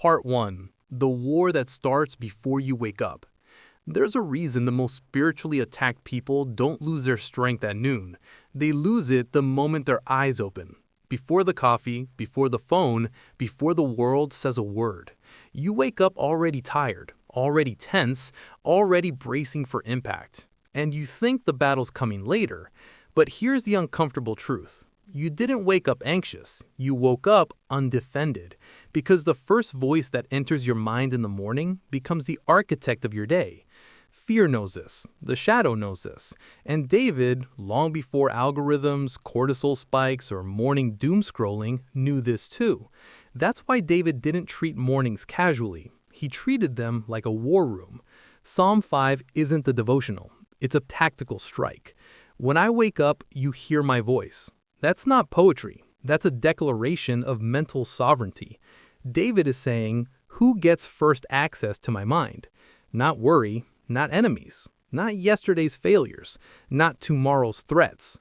Part 1. The War That Starts Before You Wake Up. There's a reason the most spiritually attacked people don't lose their strength at noon. They lose it the moment their eyes open. Before the coffee, before the phone, before the world says a word. You wake up already tired, already tense, already bracing for impact. And you think the battle's coming later. But here's the uncomfortable truth. You didn't wake up anxious. You woke up undefended. Because the first voice that enters your mind in the morning becomes the architect of your day. Fear knows this. The shadow knows this. And David, long before algorithms, cortisol spikes, or morning doom scrolling, knew this too. That's why David didn't treat mornings casually. He treated them like a war room. Psalm 5 isn't a devotional. It's a tactical strike. When I wake up, you hear my voice. That's not poetry. That's a declaration of mental sovereignty. David is saying, who gets first access to my mind? Not worry, not enemies, not yesterday's failures, not tomorrow's threats.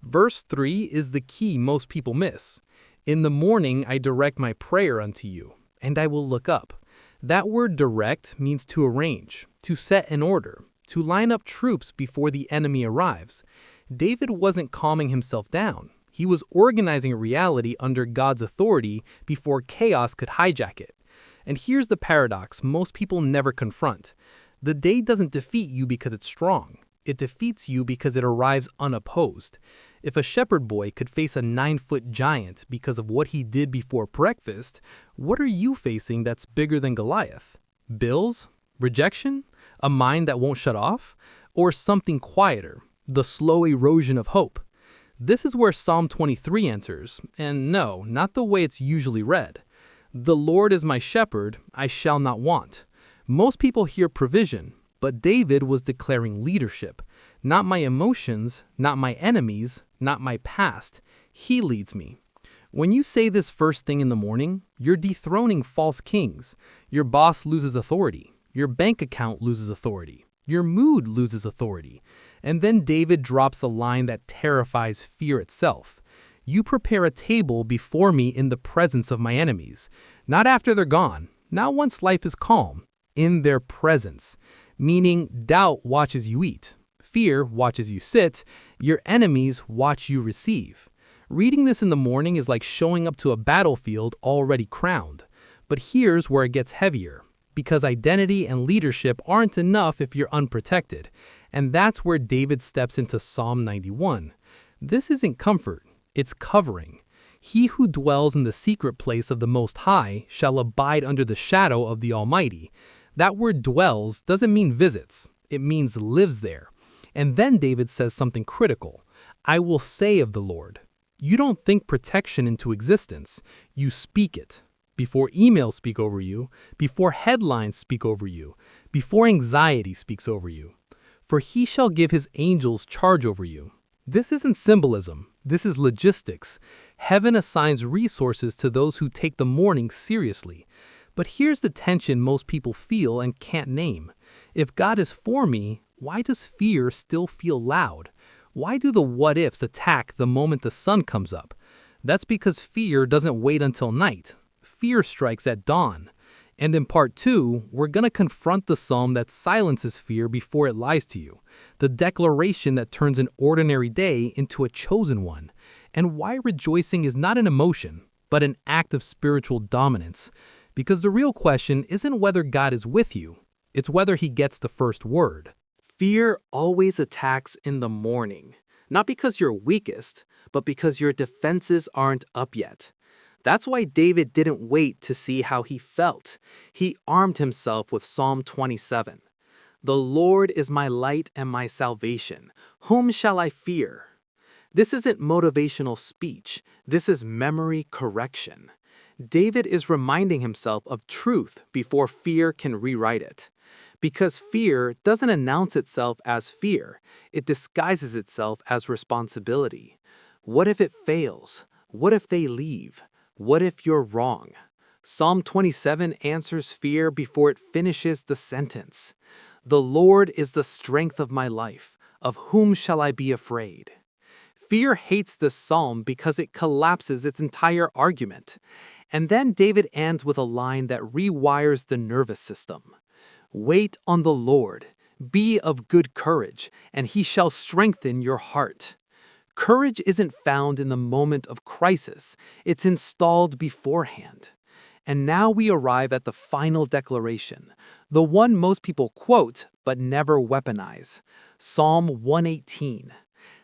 Verse 3 is the key most people miss. In the morning I direct my prayer unto you, and I will look up. That word direct means to arrange, to set in order, to line up troops before the enemy arrives. David wasn't calming himself down. He was organizing a reality under God's authority before chaos could hijack it. And here's the paradox most people never confront. The day doesn't defeat you because it's strong. It defeats you because it arrives unopposed. If a shepherd boy could face a 9-foot giant because of what he did before breakfast, what are you facing that's bigger than Goliath? Bills? Rejection? A mind that won't shut off? Or something quieter? The slow erosion of hope? This is where Psalm 23 enters, and no, not the way it's usually read. The Lord is my shepherd, I shall not want. Most people hear provision, but David was declaring leadership. Not my emotions, not my enemies, not my past. He leads me. When you say this first thing in the morning, you're dethroning false kings. Your boss loses authority. Your bank account loses authority. Your mood loses authority. And then David drops the line that terrifies fear itself. You prepare a table before me in the presence of my enemies. Not after they're gone, not once life is calm. In their presence. Meaning doubt watches you eat. Fear watches you sit. Your enemies watch you receive. Reading this in the morning is like showing up to a battlefield already crowned. But here's where it gets heavier. Because identity and leadership aren't enough if you're unprotected. And that's where David steps into Psalm 91. This isn't comfort, it's covering. He who dwells in the secret place of the Most High shall abide under the shadow of the Almighty. That word dwells doesn't mean visits, it means lives there. And then David says something critical. I will say of the Lord. You don't think protection into existence, you speak it. Before emails speak over you, before headlines speak over you, before anxiety speaks over you. For he shall give his angels charge over you. This isn't symbolism, this is logistics. Heaven assigns resources to those who take the morning seriously. But here's the tension most people feel and can't name. If God is for me, why does fear still feel loud? Why do the what-ifs attack the moment the sun comes up? That's because fear doesn't wait until night. Fear strikes at dawn. And in part 2, we're going to confront the psalm that silences fear before it lies to you. The declaration that turns an ordinary day into a chosen one. And why rejoicing is not an emotion, but an act of spiritual dominance. Because the real question isn't whether God is with you, it's whether he gets the first word. Fear always attacks in the morning. Not because you're weakest, but because your defenses aren't up yet. That's why David didn't wait to see how he felt. He armed himself with Psalm 27. The Lord is my light and my salvation. Whom shall I fear? This isn't motivational speech. This is memory correction. David is reminding himself of truth before fear can rewrite it. Because fear doesn't announce itself as fear. It disguises itself as responsibility. What if it fails? What if they leave? What if you're wrong? Psalm 27 answers fear before it finishes the sentence. The Lord is the strength of my life. Of whom shall I be afraid? Fear hates this psalm because it collapses its entire argument. And then David ends with a line that rewires the nervous system. Wait on the Lord, be of good courage, and he shall strengthen your heart. Courage isn't found in the moment of crisis, it's installed beforehand. And now we arrive at the final declaration, the one most people quote but never weaponize. Psalm 118.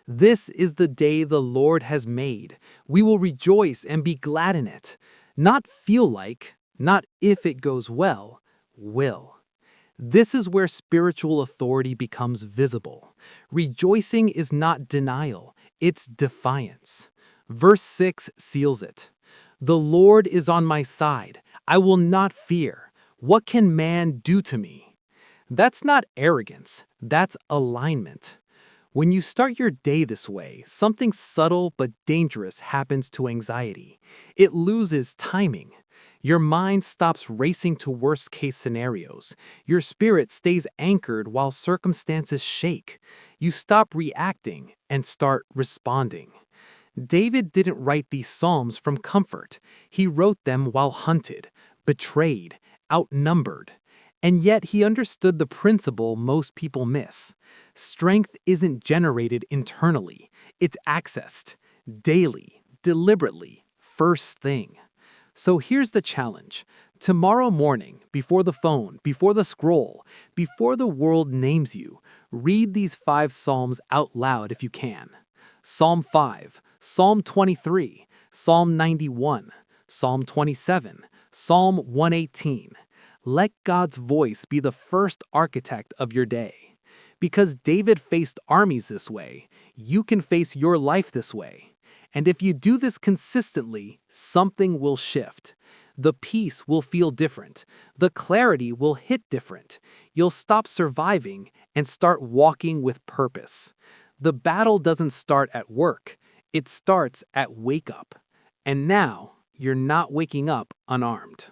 This is the day the Lord has made. We will rejoice and be glad in it. Not feel like, not if it goes well, will. This is where spiritual authority becomes visible. Rejoicing is not denial, it's defiance. Verse 6 seals it. The Lord is on my side. I will not fear. What can man do to me? That's not arrogance, that's alignment. When you start your day this way, something subtle but dangerous happens to anxiety. It loses timing. Your mind stops racing to worst-case scenarios. Your spirit stays anchored while circumstances shake. You stop reacting and start responding. David didn't write these psalms from comfort. He wrote them while hunted, betrayed, outnumbered. And yet he understood the principle most people miss. Strength isn't generated internally. It's accessed, daily, deliberately, first thing. So here's the challenge. Tomorrow morning, before the phone, before the scroll, before the world names you, read these 5 psalms out loud if you can. Psalm 5, Psalm 23, Psalm 91, Psalm 27, Psalm 118. Let God's voice be the first architect of your day. Because David faced armies this way, you can face your life this way. And if you do this consistently, something will shift. The peace will feel different. The clarity will hit different. You'll stop surviving and start walking with purpose. The battle doesn't start at work. It starts at wake up. And now, you're not waking up unarmed.